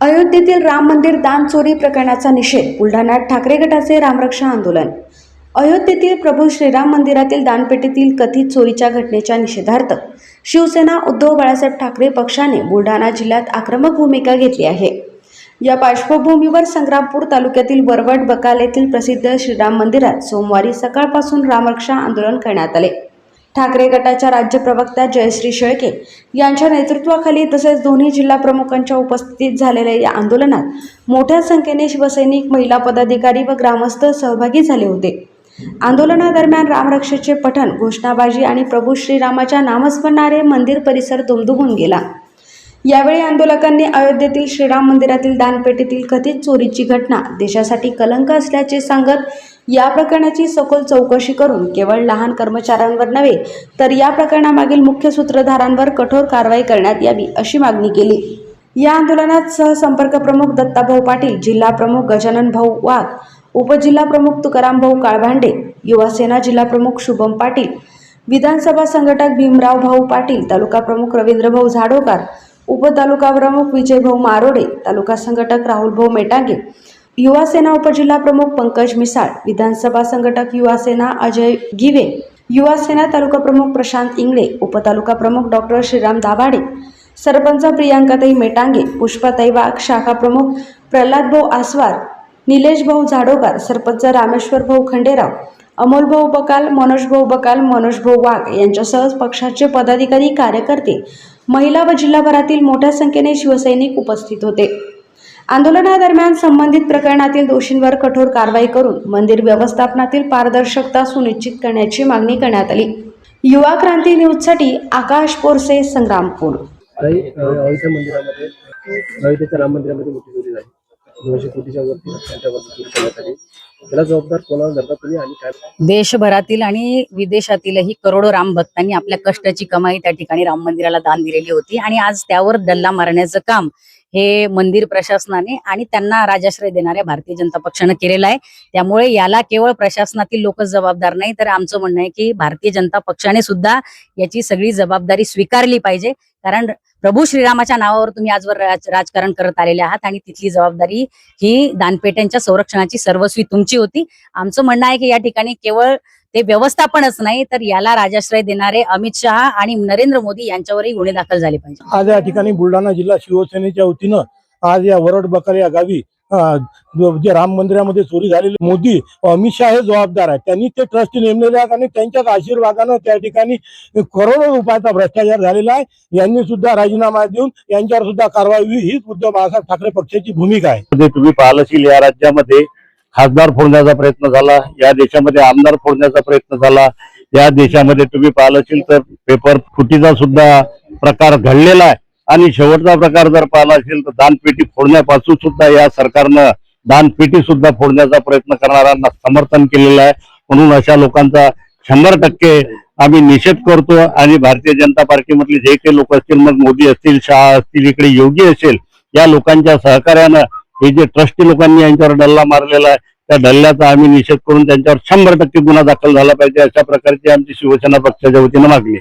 अयोध्येतील राम मंदिर दान चोरी प्रकरणाचा निषेध. बुलढाण्यात ठाकरे गटाचे रामरक्षा आंदोलन. अयोध्येतील प्रभू श्रीराम मंदिरातील दानपेटीतील कथित चोरीच्या घटनेच्या निषेधार्थ शिवसेना उद्धव बाळासाहेब ठाकरे पक्षाने बुलढाणा जिल्ह्यात आक्रमक भूमिका घेतली आहे. या पार्श्वभूमीवर संग्रामपूर तालुक्यातील वरवड बकाल येथील प्रसिद्ध श्रीराम मंदिरात सोमवारी सकाळपासून रामरक्षा आंदोलन करण्यात आले. ठाकरे गटाच्या राज्य प्रवक्त्या जयश्री शेळके यांच्या नेतृत्वाखाली तसेच दोन्ही जिल्हा प्रमुखांच्या उपस्थितीत झालेल्या या आंदोलनात मोठ्या संख्येने शिवसैनिक, महिला पदाधिकारी व ग्रामस्थ सहभागी झाले होते. आंदोलनादरम्यान रामरक्षेचे पठण, घोषणाबाजी आणि प्रभू श्रीरामाच्या नामस्मरणाने मंदिर परिसर दुमदुमून गेला. यावेळी आंदोलकांनी अयोध्येतील श्रीराम मंदिरातील दानपेटीतील कथित चोरीची घटना देशासाठी कलंक असल्याचे सांगत या प्रकरणाची सखोल चौकशी करून केवळ लहान कर्मचाऱ्यांवर नव्हे तर या प्रकरणामागील मुख्य सूत्रधारांवर कठोर कारवाई करण्यात यावी अशी मागणी केली. या आंदोलनात सहसंपर्क प्रमुख दत्ताभाऊ पाटील, जिल्हा प्रमुख गजानन भाऊ वाघ, उपजिल्हा प्रमुख तुकाराम भाऊ काळभांडे, युवासेना जिल्हा प्रमुख शुभम पाटील, विधानसभा संघटक भीमराव भाऊ पाटील, तालुका प्रमुख रवींद्र भाऊ झाडोकार, उपतालुका प्रमुख विजय भाऊ मारोडे, तालुका संघटक राहुल भाऊ मेटांगे, युवासेना उपजिल्हा प्रमुख पंकज मिसाळ, विधानसभा संघटक युवासेना अजय गिवे, युवासेना तालुका प्रमुख प्रशांत इंगळे, उपतालुका प्रमुख डॉक्टर श्रीराम दाभाडे, सरपंच प्रियांकाताई मेटांगे, पुष्पाताई वाघ, शाखा प्रमुख प्रल्हाद भाऊ आसवार, निलेश भाऊ झाडोकार, सरपंच रामेश्वर भाऊ खंडेराव, अमोल भाऊ बकाल, मनोज भाऊ बकाल, मनोज भाऊ वाघ यांच्यासह पक्षाचे पदाधिकारी, कार्यकर्ते, महिला व जिल्हाभरातील मोठ्या संख्येने शिवसैनिक उपस्थित होते. आंदोलनादरम्यान संबंधित प्रकरणातील दोषींवर कठोर कारवाई करून मंदिर व्यवस्थापनातील पारदर्शकता सुनिश्चित करण्याची मागणी करण्यात आली. युवा क्रांती न्यूजसाठी आकाश पोरसे, संग्रामपूर. अयोध्या मंदिरामध्ये, अयोध्येच्या राम मंदिरामध्ये मोठी चोरी झाली. 200 कोटीच्या वरती चोरी करण्यात आली. त्याला जबाबदार कोणाला धरता तुम्ही आणि काय? देशभरातील आणि विदेशातीलही करोडो राम भक्तांनी आपल्या कष्टाची कमाई त्या ठिकाणी राम मंदिराला दान दिलेली होती आणि आज त्यावर डल्ला मारण्याचं काम हे मंदिर प्रशासनाने आणि त्यांना राजाश्रय देणाऱ्या भारतीय जनता पक्षाने केलेलं आहे. त्यामुळे याला केवळ प्रशासनातील लोकच जबाबदार नाही, तर आमचं म्हणणं आहे की भारतीय जनता पक्षाने सुद्धा याची सगळी जबाबदारी स्वीकारली पाहिजे. कारण प्रभू श्रीरामाच्या नावावर तुम्ही आजवर राजकारण करत आलेले आहात आणि तिथली जबाबदारी ही दानपेट्यांच्या संरक्षणाची सर्वस्वी तुमची होती. आमचं म्हणणं आहे की या ठिकाणी केवळ ते व्यवस्थापनच नाही, तर याला राजाश्रय देणारे अमित शहा आणि नरेंद्र मोदी यांच्यावरही गुन्हे दाखल झाले पाहिजे. आज या ठिकाणी बुलढाणा जिल्हा शिवसेनेच्या वतीनं आज या वरवड बकाल या गावी जे राम मंदिरामध्ये चोरी झालेली, मोदी अमित शहा हे जबाबदार आहेत. त्यांनी ते ट्रस्टी नेमलेले आहेत आणि त्यांच्याच आशीर्वादानं त्या ठिकाणी करोडो रुपयाचा भ्रष्टाचार झालेला आहे. यांनी सुद्धा राजीनामा देऊन यांच्यावर सुद्धा कारवाई व्हावी, हीच उद्धव बाळासाहेब ठाकरे पक्षाची भूमिका आहे. तुम्ही पाहिलं असेल, या राज्यामध्ये खासदार फोडण्याचा प्रयत्न झाला, या देशामध्ये आमदार फोडण्याचा प्रयत्न झाला, या देशामध्ये तुम्ही पाहिलं असेल तर पेपर फुटीचा सुद्धा प्रकार घडलेला आहे. आणि शेवटचा प्रकार जर पाहिला असेल तर दानपेटी फोडण्यापासून सुद्धा या सरकारनं दानपेटी सुद्धा फोडण्याचा प्रयत्न करणाऱ्यांना समर्थन केलेलं आहे. म्हणून अशा लोकांचा 100% आम्ही निषेध करतो आणि भारतीय जनता पार्टीमधले जे काही लोक असतील, मग मोदी असतील, शहा असतील, इकडे योगी असेल, या लोकांच्या सहकार्यानं हे जे ट्रस्टी लोकांनी यांच्यावर डल्ला मारलेला आहे, त्या डल्ल्याचा आम्ही निषेध करून त्यांच्यावर 100% गुन्हा दाखल झाला पाहिजे, अशा प्रकारची आमची शिवसेना पक्षाच्या वतीनं मागणी.